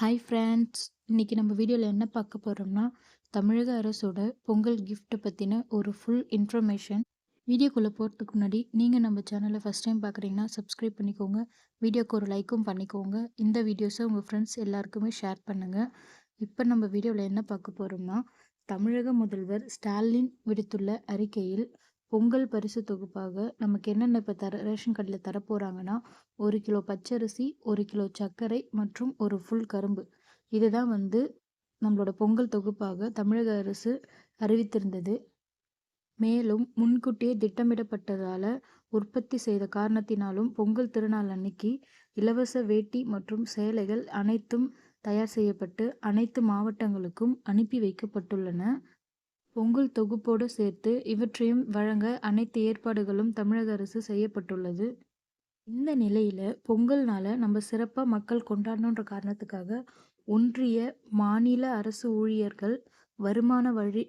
Hi friends! இன்னைக்கு நம்ம வீடியோவில் என்ன பார்க்க போகிறோம்னா, தமிழக அரசோட பொங்கல் கிஃப்ட் பற்றின ஒரு ஃபுல் இன்ஃபர்மேஷன். வீடியோக்குள்ளே போகிறதுக்கு முன்னாடி நீங்கள் நம்ம சேனலை ஃபஸ்ட் டைம் பார்க்குறீங்கன்னா சப்ஸ்கிரைப் பண்ணிக்கோங்க. வீடியோக்கு ஒரு லைக்கும் பண்ணிக்கோங்க. இந்த வீடியோஸை உங்கள் ஃப்ரெண்ட்ஸ் எல்லாருக்குமே ஷேர் பண்ணுங்கள். இப்போ நம்ம வீடியோவில் என்ன பார்க்க போகிறோம்னா, தமிழக முதல்வர் ஸ்டாலின் விடுத்துள்ள அறிக்கையில் பொங்கல் பரிசு தொகுப்பாக நமக்கு என்னென்ன இப்போ ரேஷன் கடையில் தரப்போகிறாங்கன்னா, 1 கிலோ பச்சரிசி, 1 கிலோ சர்க்கரை மற்றும் ஒரு ஃபுல் கரும்பு. இதுதான் நம்மளோட பொங்கல் தொகுப்பாக தமிழக அரசு அறிவித்திருந்தது. மேலும் முன்கூட்டியே திட்டமிடப்பட்டதால உற்பத்தி செய்த காரணத்தினாலும் பொங்கல் திருநாள் அன்னைக்கு இலவச வேட்டி மற்றும் சேலைகள் அனைத்தும் தயார் செய்யப்பட்டு அனைத்து மாவட்டங்களுக்கும் அனுப்பி வைக்கப்பட்டுள்ளன. பொங்கல் தொகுப்போடு சேர்த்து இவற்றையும் வழங்க அனைத்து ஏற்பாடுகளும் தமிழக அரசு செய்யப்பட்டுள்ளது. இந்த நிலையில பொங்கல்னால நம்ம சிறப்பாக மக்கள் கொண்டாடணுன்ற காரணத்துக்காக ஒன்றிய, மாநில அரசு ஊழியர்கள், வருமான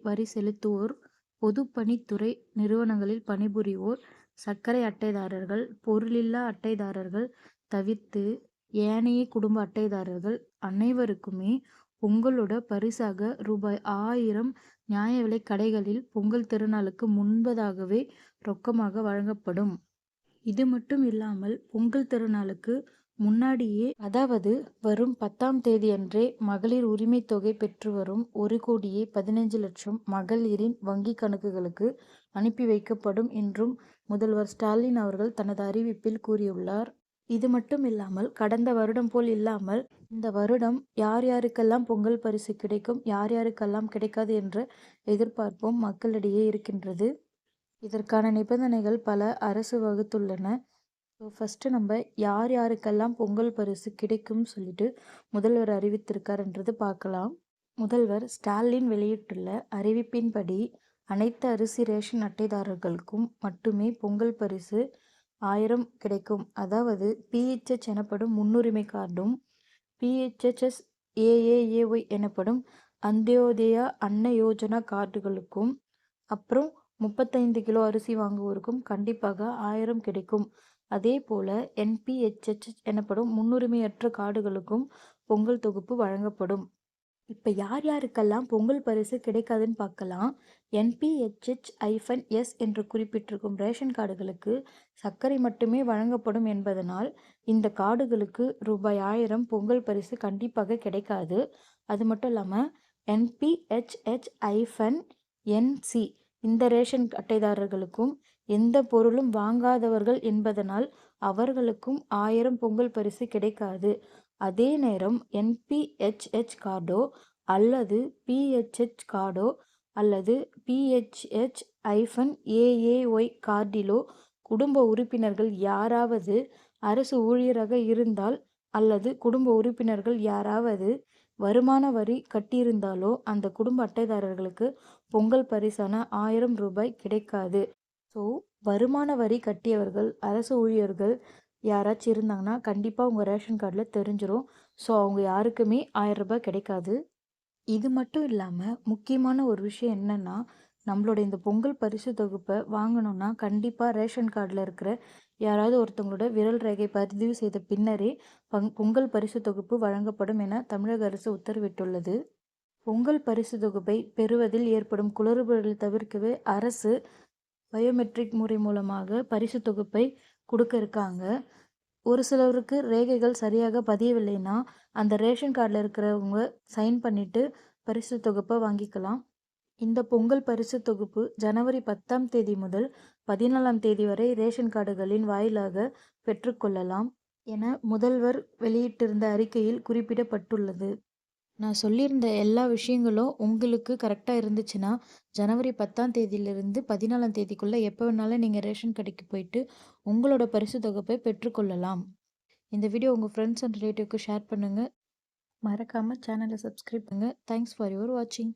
வரி செலுத்துவோர், பொதுப்பணித்துறை நிறுவனங்களில் பணிபுரிவோர், சர்க்கரை அட்டைதாரர்கள், பொருளில்லா அட்டைதாரர்கள் தவிர்த்து ஏனைய குடும்ப அட்டைதாரர்கள் அனைவருக்குமே பொங்கலோட பரிசாக ரூபாய் 1000 நியாய விலை கடைகளில் பொங்கல் திருநாளுக்கு முன்பதாகவே ரொக்கமாக வழங்கப்படும். இது மட்டும் இல்லாமல் பொங்கல் திருநாளுக்கு முன்னாடியே, அதாவது வரும் 10ஆம் தேதியன்றே மகளிர் உரிமை தொகை பெற்று வரும் 1,15,00,000 மகளிரின் வங்கி கணக்குகளுக்கு அனுப்பி வைக்கப்படும் என்றும் முதல்வர் ஸ்டாலின் அவர்கள் தனது அறிவிப்பில் கூறியுள்ளார். இது மட்டும் இல்லாமல் கடந்த வருடம் போல் இல்லாமல் இந்த வருடம் யார் யாருக்கெல்லாம் பொங்கல் பரிசு கிடைக்கும், யார் யாருக்கெல்லாம் கிடைக்காது என்ற எதிர்பார்ப்பும் மக்களிடையே இருக்கின்றது. இதற்கான நிபந்தனைகள் பல அரசு வகுத்துள்ளன. ஸோ ஃபஸ்ட்டு நம்ம யார் யாருக்கெல்லாம் பொங்கல் பரிசு கிடைக்கும்னு சொல்லிட்டு முதல்வர் அறிவித்திருக்காருன்றது பார்க்கலாம். முதல்வர் ஸ்டாலின் வெளியிட்டுள்ள அறிவிப்பின்படி அனைத்து அரிசி ரேஷன் அட்டைதாரர்களுக்கும் மட்டுமே பொங்கல் பரிசு 1000 கிடைக்கும். அதாவது பிஹெச்ஹெச் எனப்படும் முன்னுரிமை கார்டும், பிஹெச்ஹெச்எஸ் ஏஏஏஒய் எனப்படும் அந்தியோதயா அன்ன யோஜனா கார்டுகளுக்கும், அப்புறம் 35 கிலோ அரிசி வாங்குவோருக்கும் கண்டிப்பாக 1000 கிடைக்கும். அதே போல என்பிஹெச்ஹெச் எனப்படும் முன்னுரிமையற்ற கார்டுகளுக்கும் பொங்கல் தொகுப்பு வழங்கப்படும். இப்போ யார் யாருக்கெல்லாம் பொங்கல் பரிசு கிடைக்காதுன்னு பார்க்கலாம். என்பிஹெச்ஹெச்-எஸ் என்று குறிப்பிட்டிருக்கும் ரேஷன் கார்டுகளுக்கு சர்க்கரை மட்டுமே வழங்கப்படும் என்பதனால் இந்த கார்டுகளுக்கு ரூபாய் 1000 பொங்கல் பரிசு கண்டிப்பாக கிடைக்காது. அது மட்டும் இல்லாமல் என்பிஹெச்ஹெச்-என்சி இந்த ரேஷன் அட்டைதாரர்களுக்கும் எந்த பொருளும் வாங்காதவர்கள் என்பதனால் அவர்களுக்கும் 1000 பொங்கல் பரிசு கிடைக்காது. அதே நேரம் என்பிஹெச்ஹெச் கார்டோ அல்லது பிஹெச்ஹெச் கார்டோ அல்லது பிஹெச்ஹெச்-ஏஏஒய் கார்டிலோ குடும்ப உறுப்பினர்கள் யாராவது அரசு ஊழியராக இருந்தால் அல்லது குடும்ப உறுப்பினர்கள் யாராவது வருமான வரி கட்டியிருந்தாலோ அந்த குடும்ப அட்டைதாரர்களுக்கு பொங்கல் பரிசான 1000 ரூபாய் கிடைக்காது. ஸோ வருமான வரி கட்டியவர்கள், அரசு ஊழியர்கள் யாராச்சும் இருந்தாங்கன்னா கண்டிப்பாக உங்கள் ரேஷன் கார்டில் தெரிஞ்சிடும். ஸோ அவங்க யாருக்குமே 1000 ரூபாய் கிடைக்காது. இது மட்டும் இல்லாமல் முக்கியமான ஒரு விஷயம் என்னென்னா, நம்மளோட இந்த பொங்கல் பரிசு தொகுப்பை வாங்கணும்னா கண்டிப்பாக ரேஷன் கார்டில் இருக்கிற யாராவது ஒருத்தவங்களோட விரல் ரேகை பதிவு செய்த பின்னரே பொங்கல் பரிசு தொகுப்பு வழங்கப்படும் என தமிழக அரசு உத்தரவிட்டுள்ளது. பொங்கல் பரிசு தொகுப்பை பெறுவதில் ஏற்படும் குளறுபடிகளை தவிர்க்கவே அரசு பயோமெட்ரிக் முறை மூலமாக பரிசு தொகுப்பை கொடுக்க இருக்காங்க. ஒரு சிலருக்கு ரேகைகள் சரியாக பதியவில்லைன்னா அந்த ரேஷன் கார்டில் இருக்கிறவங்க சைன் பண்ணிவிட்டு பரிசு தொகுப்பை வாங்கிக்கலாம். இந்த பொங்கல் பரிசு தொகுப்பு ஜனவரி 10ஆம் தேதி முதல் 14ஆம் தேதி வரை ரேஷன் கார்டுகளின் வாயிலாக பெற்றுக்கொள்ளலாம் என முதல்வர் வெளியிட்டிருந்த அறிக்கையில் குறிப்பிடப்பட்டுள்ளது. நான் சொல்லியிருந்த எல்லா விஷயங்களும் உங்களுக்கு கரெக்டாக இருந்துச்சுன்னா ஜனவரி 10ஆம் தேதியிலிருந்து 14ஆம் தேதிக்குள்ளே எப்போ வேணாலும் நீங்கள் ரேஷன் கடைக்கு போயிட்டு உங்களோட பரிசு தொகுப்பை பெற்றுக்கொள்ளலாம். இந்த வீடியோ உங்கள் ஃப்ரெண்ட்ஸ் அண்ட் ரிலேட்டிவ்க்கு ஷேர் பண்ணுங்கள். மறக்காமல் சேனலை சப்ஸ்கிரைப் பண்ணுங்கள். தேங்க்ஸ் ஃபார் யுவர் வாட்சிங்.